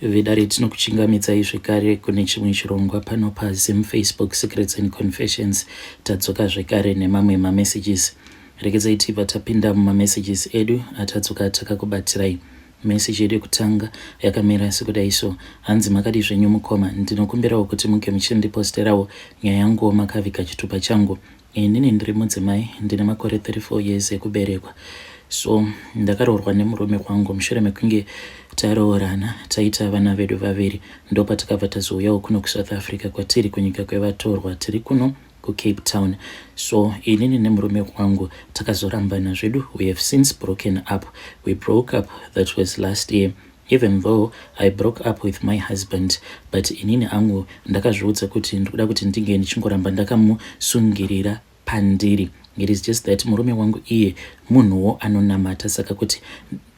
Vidare tinokuchingamidzai zvekare kune chimwe chirongwa pano paZim Facebook Secrets and Confessions. Tadzoka zvekare nemamwe mamessages. Regedzai tibva tapinda mumamessages edu atadzoka takakubatirai. Message yedu yekutanga yakamira sekudai so: hanzi makadi zvenyu mukoma, ndinokumbirawo kuti muke muchindiposterawo nyaya yangu makaviga chitupa changu. Inini ndiri mudzimai, ndine makore 34 years ekuberekwa. So ndakaroorwa nemurume wangu mushure mekunge taroorana taita vana vedu vaviri. Ndopa takabva tazouyawo kuno kuSouth Africa kwatiri kunyika kwevatorwa, tiri kuno kuCape Town. So inini nemurume wangu takazorambana zvedu. We have since broken up. We broke up, that was last year. Even though I broke up with my husband, but inini angu ndakazviudza kuti ndikuda kuti ndinge ndichingoramba ndakamusungirira pandiri. It is just that murume wangu iye munhuwo anonamata, saka kuti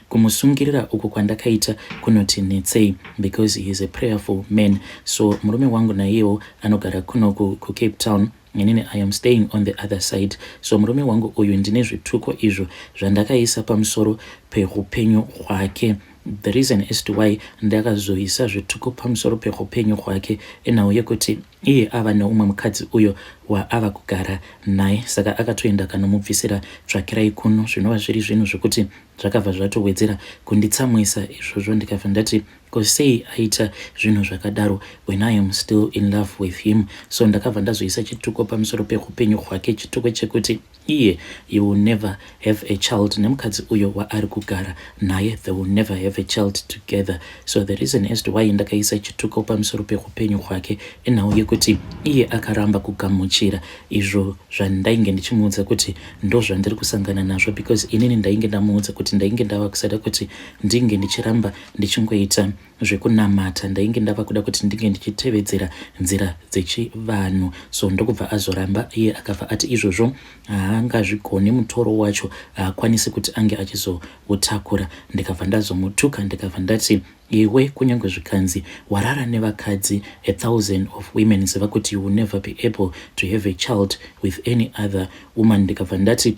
kumusungirira uko kwandakaita kunoti netsei, because he is a prayerful man. So murume wangu naiyewo anogara kuno kuCape Town, inini I am staying on the other side. So murume wangu uyu ndine zvituko izvo zvandakaisa pamusoro peupenyu hwake. The reason as to why ndakazoisa zvituko pamusoro peupenyu hwake enhau yekuti iye ava neumwe mukadzi uyo waava kugara naye, saka akatoenda kanomubvisira tsvakirai kuno. Zvinova zviri zvinhu zvekuti zvakabva zvatowedzera kunditsamwisa izvozvo. Ndikabva ndati ko sei aita zvinhu zvakadaro when I am still in love with him. So ndakabva ndazoisa chituko pamusoro peupenyu hwake, chituko chekuti iye he will never have a child nemukadzi uyo waari kugara naye, they will never have a child together. So the reason as to why ndakaisa chituko pamusoro peupenyu hwake enhau yekuti iye akaramba kugamuchira izvo zvandainge ndichimuudza kuti ndo zvandiri kusangana nazvo, because inini ndainge ndamuudza kuti ndainge ndava kusada kuti ndinge ndichiramba ndichingoita zvekunamata, ndainge ndava kuda kuti ndinge ndichitevedzera nzira dzechivanhu. So ndokubva azoramba iye akabva ati izvozvo haangazvigoni mutoro wacho, haakwanisi kuti ange achizoutakura. Ndikabva ndazomutuka, ndikabva ndati iwe kunyange zvikanzi warara nevakadzi 1,000 of women ziva kuti you will never be able to have a child with any other woman. Ndikabva ndati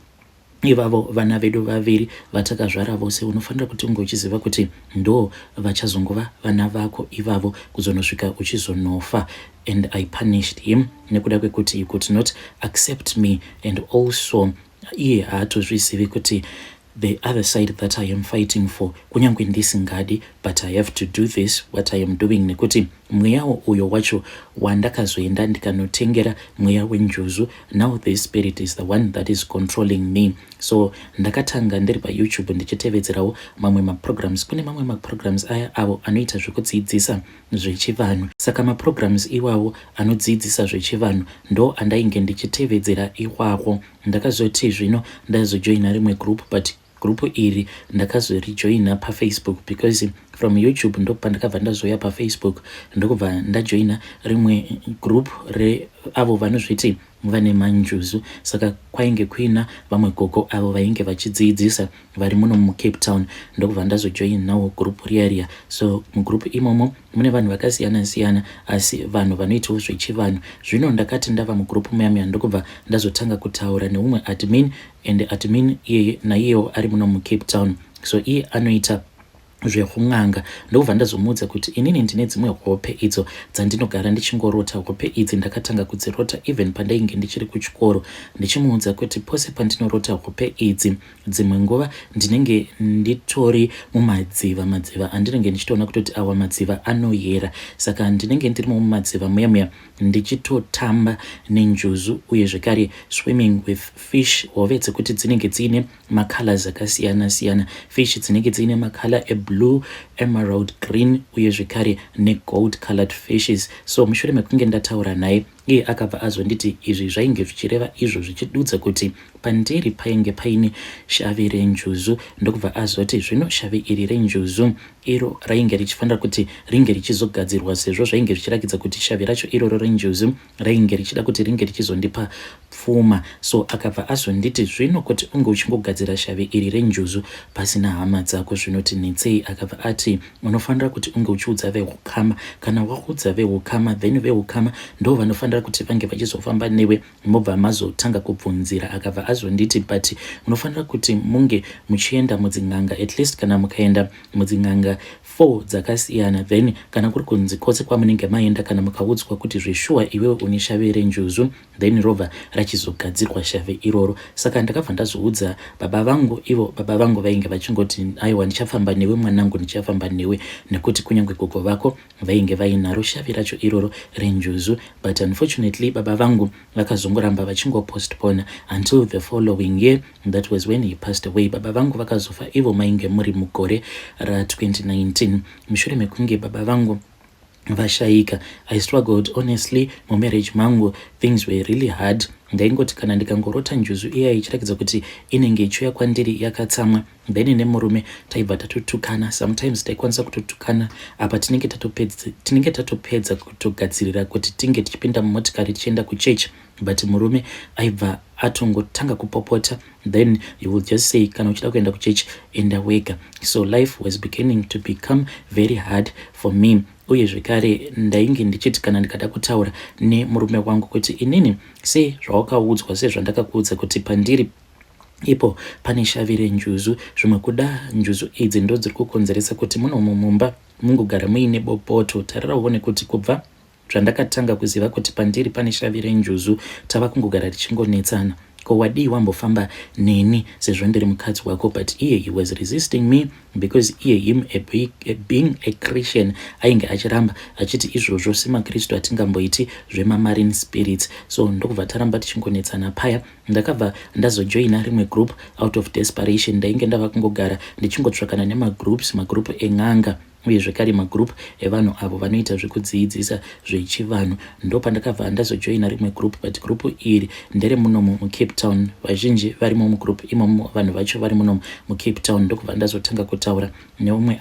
ivavo vana vedu vaviri vatakazvara vose unofanira kuti unge uchiziva kuti ndo vachazongova vana vako ivavo kuzonosvika uchizonofa. And I punished him nekuda kwekuti he could not accept me, and also iye haatozvizivi kuti the other side that I am fighting for kunyange ndisingadi, but I have to do this what I am doing, nekuti mweyawo uyo wacho wandakazoenda ndikanotengera mweya wenjuzu, now the spirit is the one that is controlling me. So ndakatanga ndiri paYouTube ndichitevedzerawo mamwe maprograms. Kune mamwe maprograms aya avo anoita zvekudzidzisa zvechivanhu, saka maprograms iwawo anodzidzisa zvechivanhu ndo andainge ndichitevedzera iwawo. Ndakazoti zvino ndazojoina rimwe group, but grupu iri ndakazorijoina paFacebook, because from YouTube ndo pandakabva ndazoya paFacebook ndokubva ndajoina rimwe group avo vanozviti vane manjuzu. Saka kwainge kuina vamwe gogo avo vainge vachidzidzisa vari muno muCape Town, ndokubva ndazojoina nawo group riya. So mugroup imomo mune vanhu vakasiyana siyana, asi vanhu vanoitawo zvechivanhu. Zvino ndakati ndava mugroup muyamya ndokubva ndazotanga kutaura neumwe admin, and admin iye naiyewo ari muno muCape Town. So iye anoita zvekun'anga. Ndokubva ndazomuudza kuti inini ndine dzimwe hope idzo dzandinogara ndichingorota. Hope idzi ndakatanga kudzirota even pandainge ndichiri kuchikoro, ndichimuudza kuti pose pandinorota hope idzi dzimwe nguva ndinenge nditori mumadziva. Madziva andinenge ndichitoona kutoti awa madziva anoyera, saka ndinenge ndirimo mumadziva muya ndichitotamba nenjuzu uye zvekare swimming with fish. Hove dzekuti dzinenge dziine macolors akasiyana siyana, fish dzinenge dziine makala blue, emerald green uye zvekare negold colored fishes. So mushure mekunge ndataura naye iye akabva azonditi izvi zvainge zvichireva izvo zvichidudza kuti pandiri painge paine shavi renjuzu. Ndokubva azoti zvino shavi iri renjuzu iro rainge richifanira kuti ringe richizogadzirwa, sezvo zvainge zvichirakidza kuti shavi racho iroro renjuzu rainge richida kuti ringe richizondipa pfuma. So akabva azonditi zvino kuti unge uchingogadzira shavi iri renjuzu pasina hama dzako zvinoti netsei. Akabva ati unofanira kuti unge uchiudza vehukama, kana waudza vehukama then vehukama ndo vanofanira vanofanira kuti vange vachizofamba newe mobva mazotanga kubvunzira akabva azonditi but unofanira kuti munge muchienda mudzin'anga at least kana mukaenda mudzin'anga 4 dzakasiyana then kana kuri kunzi kwose kwamunenge maenda kana mukaudzwa kuti zveshuwa iwewe une shave renjuzu then robva rachizogadzirwa shave iroro. Saka ndakabva ndazoudza baba vangu, ivo baba vangu vainge vachingoti aiwa ndichafamba newe mwanangu, ndichafamba newe, nekuti kunyange gogo vako vainge vainaro shave racho iroro renjuzu but unfortunately baba vangu vakazongoramba vachingopostpone until the following year. That was when he passed away. Baba vangu vakazofa ivo mainge muri mugore ra 2019. Mushure mekunge baba vangu vashaika, I struggled honestly mu marriage mangu. Things were really hard. Ndaingoti kana ndikangorota njuzu iya ichiratidza kuti inenge ichiuya kwandiri yakatsamwa, then nemurume taibva tatotukana. Sometimes taikwanisa kutotukana apa tinenge tatopedza kutogadzirira kuti tinge tichipinda mumotikari tichienda kuchurch, but murume aibva atongotanga kupopota, then you will just say kana uchida kuenda kuchurch enda wega. So life was beginning to become very hard for me. Uye zvekare ndainge ndichiti kana ndikada kutaura nemurume wangu kuti inini sei zvawakaudzwa sezvandakakuudza kuti pandiri ipo pane shave renjuzu, zvimwe kuda njuzu idzi ndo dziri kukonzeresa kuti muno mumba mungogara muine bopoto. Tarira uone kuti kubva zvandakatanga kuziva kuti pandiri pane shave renjuzu tava kungogara tichingonetsana. Ko wadii wambofamba neni sezvo ndiri mukadzi wako? But iye he was resisting me because iye him being a Christian ainge achiramba achiti izvozvo semakristu atingamboiti zvemamarine spirits. So ndokubva taramba tichingonetsana paya. Ndakabva ndazojoina rimwe group out of desperation. Ndainge ndava kungogara ndichingotsvakana magroup eng'anga uye zvekare magroup evanhu avo vanoita zvekudzidzisa zvechivanhu. Ndo pandakabva ndazojoina rimwe group, but group iri ndere munomo muCape Town. Vazhinji varimo mugroup imomo, vanhu vacho vari munomo muCape Town. Ndokubva ndazotanga kutaura neumwe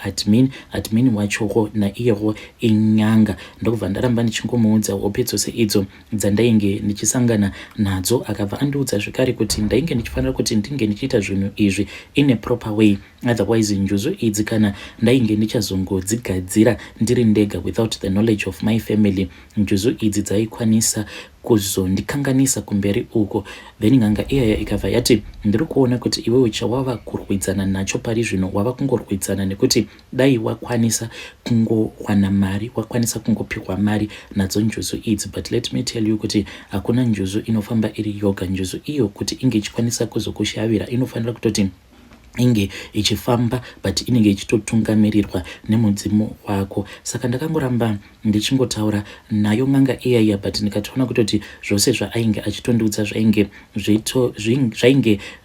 admin wachowo naiyewo inyanga. Ndokubva ndaramba ndichingomuudza hope dzose idzo dzandainge ndichisangana nadzo. Akabva andiudza zvekare kuti ndainge ndichifanira kuti ndinge ndichiita zvinhu izvi in a proper way, otherwise njuzu idzi kana ndainge ndichazongodzigadzira ndiri ndega without the knowledge of my family, njuzu idzi dzaikwanisa kuzondikanganisa kumberi uko. Then ng'anga iyaya ikabva yati ndiri kuona kuti iwewe chawava kurwidzana nacho pari zvino wava kungorwidzana nekuti dai wakwanisa kungowana mari, wakwanisa kungopiwa mari nadzo njuzu idzi. But let me tell you kuti hakuna njuzu inofamba iri yoga. Njuzu iyo kuti inge ichikwanisa kuzokushavira inofanira kutoti inge ichifamba but inenge ichitotungamirirwa nemudzimu wako. Saka ndakangoramba ndichingotaura nayo ng'anga iyaya, but ndikatoona kutoti zvose zvaainge achitondiudza zvainge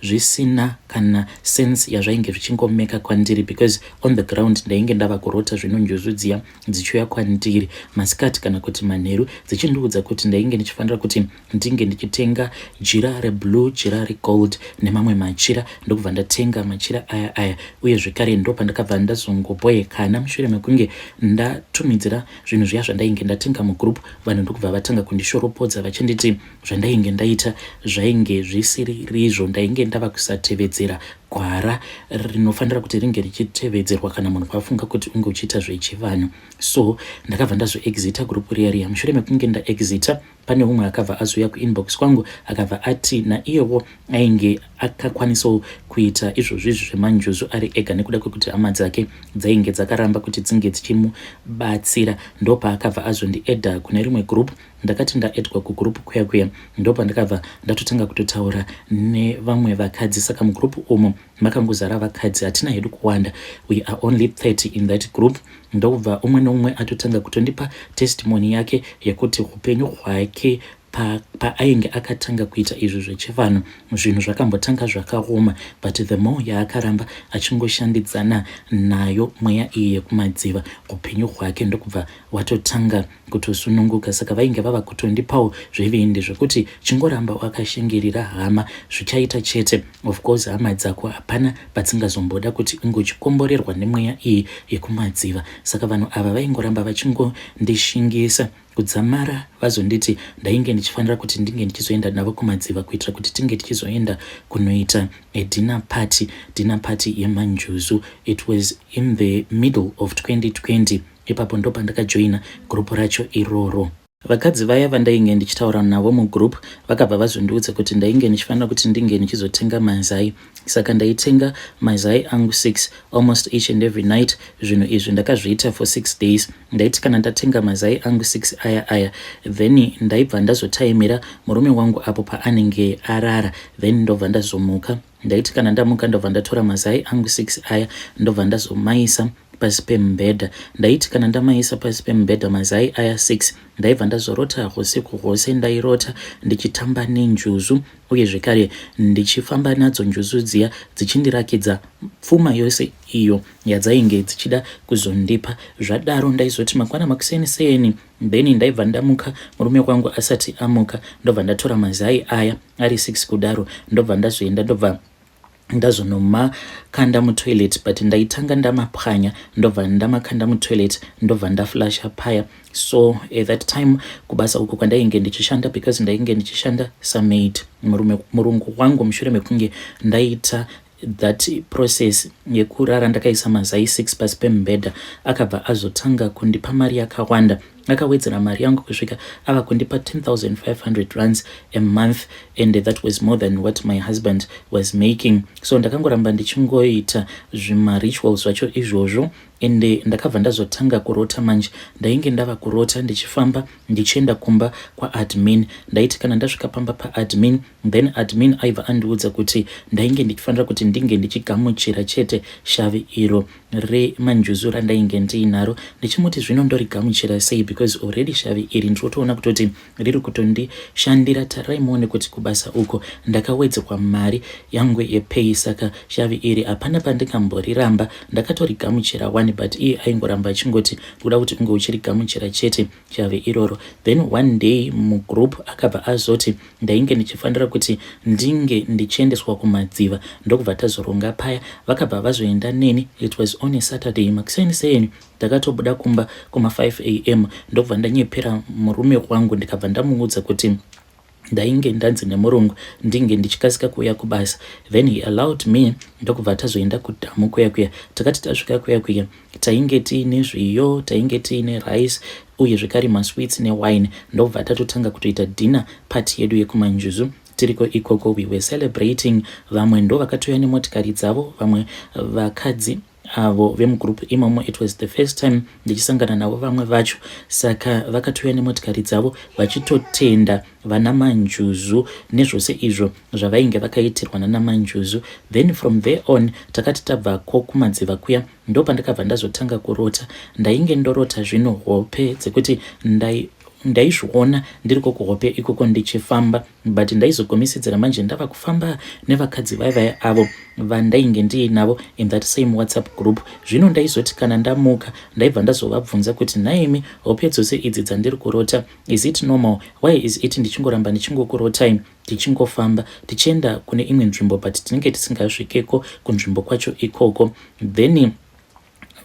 zvisina kana sense yazvainge zvichingomeka kwandiri, because on the ground ndainge ndava kurota zvino njuzu dziya dzichiuya kwandiri masikati kana kuti manheru dzichindiudza kuti ndainge ndichifanira kuti ndinge ndichitenga jira reblue, jira regold nemamwe machira. Ndokubva ndatenga machira aya uye zvekare ndo pandakabva ndazongoboyekana mushure mekunge ndatumidzira zvinhu zviya zvandainge ndatenga mugroup. Vanhu ndokubva vatanga kundishoropodza vachinditi zvandainge ndaita zvainge zvisirizvo, ndainge ndava kusatevedzera gwara rinofanira kuti ringe richitevedzerwa kana munhu afunga kuti unge uchiita zvechivanhu. So ndakabva ndazoexita group riya. Mushure mekunge ndaexita pane umwe akabva azoya kuinbox kwangu akabva ati naiyewo ainge akakwanisawo kuita izvozvo zvemanjuzu ari ega nekuda kwekuti hama dzake dzainge dzakaramba kuti dzinge dzichimubatsira. Ndopa akabva azondiedha kune rimwe group. Ndakati ndaedwa kugroup kuya ndopa ndakabva ndatotanga kutotaura nevamwe vakadzi. Saka mugroup umo makangozara vakadzi, hatina hedu kuwanda, we are only 30 in that group. Ndokubva umwe noumwe atotanga kutondipa testimony yake yekuti upenyu hwake paainge akatanga kuita izvo zvechivanhu zvinhu zvakambotanga zvakaoma, but the more yaakaramba achingoshandidzana nayo mweya iyi yekumadziva, upenyu hwake ndokubva watotanga kutosununguka. Saka vainge vava kutondipawo zvevindi zvekuti chingoramba wakashingirira hama zvichaita chete. Of course hama dzako hapana padzingazomboda kuti unge uchikomborerwa nemweya iyi yekumadziva. Saka vanhu ava vaingoramba vachingondishingisa kudzamara vazonditi ndainge ndichifanira kuti ndinge ndichizoenda navo kumadziva kuitira kuti tinge tichizoenda kunoita dinner party yemanjuzu. It was in the middle of 2020. Ipapo ndo pandakajoina group racho iroro. vakadzi vaya vandainge ndichitaura navo mugroup vakabva vazondiudza kuti ndainge ndichifanira kuti ndinge ndichizotenga mazai. Saka ndaitenga mazai angu 6 almost each and every night. Zvinhu izvi ndakazviita for 6 days. Ndaiti kana ndatenga mazai angu 6 aya then ndaibva ndazotaimira murume wangu apo paanenge arara, then ndobva ndazomuka. Ndaiti kana ndamuka ndobva ndatora mazai angu 6 aya ndobva ndazomaisa pasi pemubhedha. Ndaiti kana ndamaisa pasi pemubhedha mazai aya 6 ndaibva ndazorota usiku hwose. Ndairota ndichitamba nenjuzu uye zvekare ndichifamba nadzo njuzu dziya dzichindirakidza pfuma yose iyo yadzainge dzichida kuzondipa. Zvadaro ndaizoti makwana makuseni then ndaibva ndamuka murume wangu asati amuka ndobva ndatora mazai aya ari 6 kudaro ndobva ndazoenda ndobva ndazonomakanda mutoilet, but ndaitanga ndamapwanya ndobva ndamakanda mutoilet ndobva ndaflasha paya. So at that time kubasa uko kwandainge ndichishanda, because ndainge ndichishanda samaid. Murungu wangu mushure mekunge ndaita that process yekurara ndakaisa mazai 6 pasi pemubhedha akabva azotanga kundipa mari yakawanda. Akawedzera mari yangu kusvika ava kundipa 10,500 rands a month, and that was more than what my husband was making. So ndakangoramba ndichingoita rituals zvacho izvozvo, ende ndakabva ndazotanga kurota manje. Ndainge ndava kurota ndichifamba ndichienda kumba kwa admin. Ndaiti kana ndasvika pamba paadmin, then admin aibva andiudza kuti ndainge ndichifanira kuti ndinge ndichigamuchira chete shavi iro remanjuzu randainge ndiinaro. Ndichimuti zvino ndorigamuchira sei, because already shavi iri ndinotoona kutoti riri kutondishandira. Tarai muone kuti kubasa uko ndakawedzerwa mari yangu yepay. Saka shavi iri hapana pandikamboriramba, ndakatorigamuchira one, but iye aingoramba achingoti kuda kuti unge uchirigamuchira chete shavi iroro. Then one day mugroup akabva azoti ndainge ndichifanira kuti ndinge ndichiendeswa kumadziva, ndokubva tazoronga paya. Vakabva vazoenda neni, it was on a Saturday makuseni ndakatobuda kumba kuma 5 am ndobva ndanyepera murume wangu ndikabva ndamuudza kuti ndainge ndanzi nemurungu ndinge ndichikasika kuuya kubasa. Then he allowed me ndokubva tazoenda kudhamu kuya. Takati tasvika kuya tainge tiine zviyo, tainge tiine rice uye zvekare masweets newine. Ndobva tatotanga kutoita dinner party yedu yekumanjuzu. Tiriko ikoko we were celebrating. Vamwe ndo vakatouya nemotikari dzavo, vamwe vakadzi avo vemugroup imomo. It was the first time ndichisangana navo vamwe vacho, saka vakatouya nemotikari dzavo vachitotenda vana manjuzu nezvose izvo zvavainge vakaitirwa nana manjuzu. Then from there on takati tabvako kumadziva kuya ndo pandakabva ndazotanga kurota. Ndainge ndorota zvino hope dzekuti ndaizviona ndiriko kuhope ikoko ndichifamba, but ndaizogomisidzira manje ndava kufamba nevakadzi vaya avo vandainge ndiinavo in that same WhatsApp group. Zvino ndaizoti kana ndamuka ndaibva ndazovabvunza kuti naimi hope dzose idzi dzandiri kurota, is it normal? Why is it ndichingoramba ndichingokurotai tichingofamba tichienda kune imwe nzvimbo but tinenge tisingasvikeko kunzvimbo kwacho ikoko? Then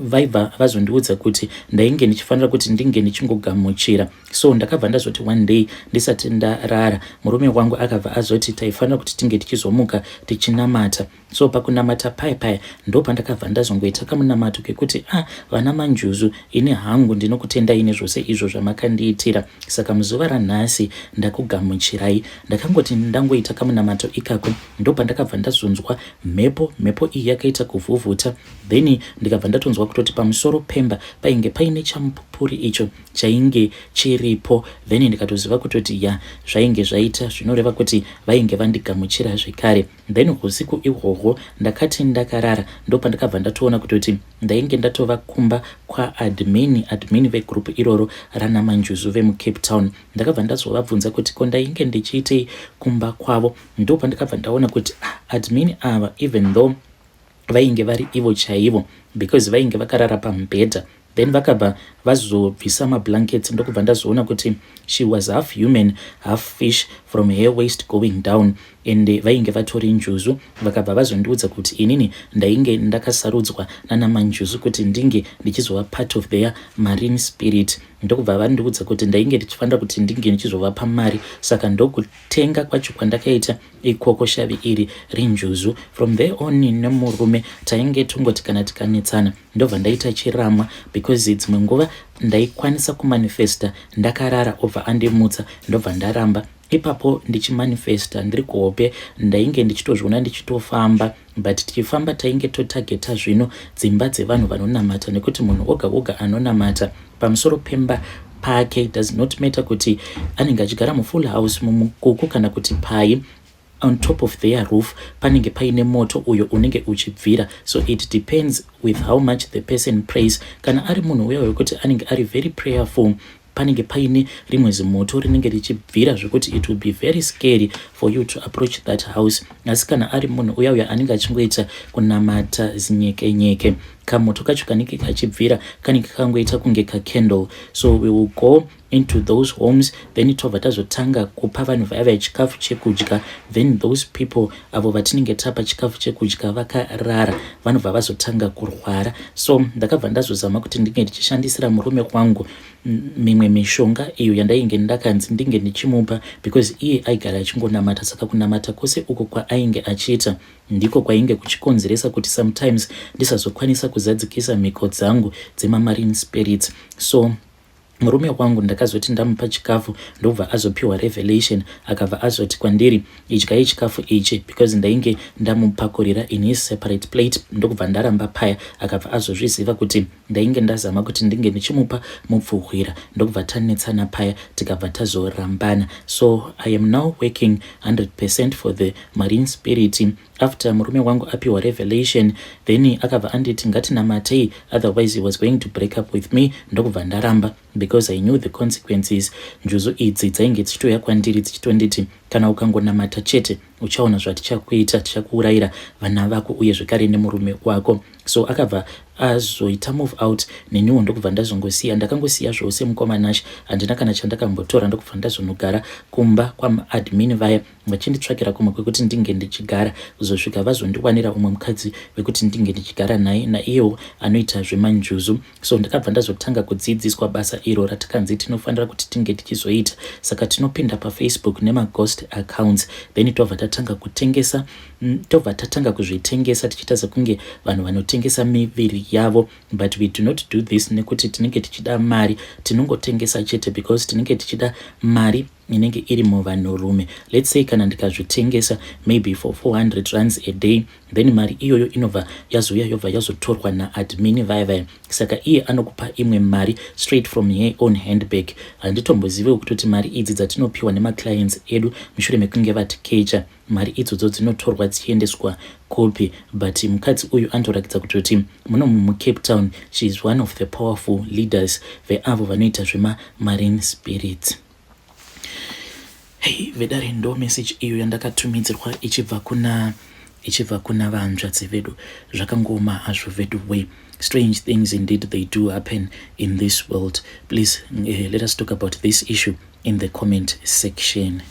vaibva vazondiudza kuti ndainge ndichifanira kuti ndinge ndichingogamuchira. So ndakabva ndazoti one day ndisati ndarara, murume wangu akabva azoti taifanira kuti tinge tichizomuka tichinamata. So pakunamata paya ndo pandakabva ndazongoita kamunamato kekuti vana manjuzu ine hangu ndinokutendai nezvose izvo zvamakandiitira. Saka muzuva ranhasi ndakugamuchirai. Ndakangoti ndangoita kamunamato ikako ndo pandakabva ndazonzwa mhepo iyi yakaita kuvhuvhuta. Then ndikabva ndatonzwa kutoti pamusoro pemba painge paine chamupupuri icho chainge chiripo. Then ndikatoziva kutoti zvainge zvaita zvinoreva kuti vainge vandigamuchira zvekare. Then usiku ihwohwo ndakati ndakarara ndo pandakabva ndatoona kutoti ndainge ndatova kumba kwa admin vegroup iroro rana manjuzu vemuCape Town. Ndakabva ndazovabvunza kuti ko ndainge ndichiitei kumba kwavo. Ndo pandakabva ndaona kuti admin ava even though vainge vari ivo chaivo, because vainge vakarara pamubhedha. Then vakabva vazobvisa mablankets ndokubva ndazoona kuti she was half human half fish from her waist going down, and vainge vatori njuzu. Vakabva vazondiudza kuti inini ndainge ndakasarudzwa nana manjuzu kuti ndinge ndichizova part of their marine spirit. ndokubva vandiudza kuti ndainge ndichifanira kuti ndinge ndichizovapa mari, saka ndokutenga kwacho kwandakaita ikoko shavi iri rinjuzu. From there on nemurume tainge tongoti kana tikanetsana ndobva ndaita chirama, because dzimwe nguva ndaikwanisa kumanifesta ndakarara obva andimutsa ndobva ndaramba. Ipapo ndichimanifesta ndiri kuhope ndainge ndichitozviona ndichitofamba, but tichifamba tainge totageta zvino dzimba dzevanhu vanonamata, nekuti munhu oga oga anonamata pamusoro pemba pake, does not matter kuti anenge achigara mufull house mumukuku kana kuti pai, on top of their roof panenge paine moto uyo unenge uchibvira. So it depends with how much the person prays. Kana ari munhu uya wekuti anenge ari very prayerful, panenge paine rimwe zimoto rinenge richibvira zvekuti it will be very scary for you to approach that house. Asi kana ari munhu uya anenge achingoita kunamata zinyekenyeke, kamoto kacho kanenge kachibvira kanenge kangoita kunge candle. So we will go into those homes, then tobva tazotanga kupa vanhu vaya chikafu chekudya, then those people avo vatinenge tapa chikafu chekudya vakarara vanobva vazotanga kurwara. So ndakabva ndazozama kuti ndinge ndichishandisira murume wangu mimwe mishonga iyo yandainge ndakanzi ndinge ndichimupa, because iye aigara achingonamata. Saka kunamata kwose uko kwaainge achiita ndiko kwainge kuchikonzeresa kuti sometimes ndisazokwanisa kuzadzikisa mhiko dzangu dzemamarine spirits. So murume wangu ndakazoti ndamupa chikafu ndobva azopiwa revelation, akabva azoti kwandiri idyai chikafu ichi, because ndainge ndamupakurira in his separate plate. Ndokubva ndaramba paya, akabva azozviziva kuti ndainge ndazama kuti ndinge ndichimupa mupfuhwira, ndokubva tanetsana paya tikabva tazorambana. So I am now working 100% for the marine spirit. After murume wangu apiwa revelation, then akabva anditi ngatinamatei, otherwise he was going to break up with me. Ndokubva ndaramba, because I knew the consequences. Njuzu idzi dzainge dzichitoya kwandiri dzichitonditi kana ukangonamata chete uchaona zvatichakuita, tichakuurayira vana vako uye zvekare nemurume wako. So akabva azoita move out, neniwo ndokubva ndazongosiya, ndakangosiya zvose mukomanashi, handina kana chandakambotora. Ndokubva ndazonogara kumba kwamaadmin vaya vachinditsvakira kumwe kwekuti ndinge ndichigara, kuzosvika vazondiwanira umwe mukadzi wekuti ndinge ndichigara naye, naiyewo anoita zvemanjuzu. So ndakabva ndazotanga kudzidziswa basa iro ratakanzi tinofanira kuti tinge tichizoita. Saka tinopinda paFacebook nemaghost accounts, then tobva tatanga kutengesa, tobva tatanga kuzvitengesa tichiita sekunge vanhu vanotengesa miviri yavo, but we do not do this nekuti tinenge tichida mari. Tinongotengesa chete because tinenge tichida mari inenge iri muvanhurume. Let's say kana ndikazvitengesa maybe for 400 rands a day, then mari iyoyo inobva yazouya yobva yazotorwa naadmin vaya. Saka iye anokupa imwe mari straight from her own handbag. Handitombozive kutoti mari idzi dzatinopiwa nemaclients edu mushure mekunge vatikecha, mari idzodzo dzinotorwa dzichiendeswa kopi. But mukadzi uyu anotorakidza kutoti muno muCape Town she is one of the powerful leaders veavo vanoita zvemamarine spirits. Hey, vedare ndo message iyo yandakatumidzirwa ichibva kuna vanzvadzi vedu. Zvakangoma hazvo vedu we. Strange things indeed they do happen in this world. Please let us talk about this issue in the comment section.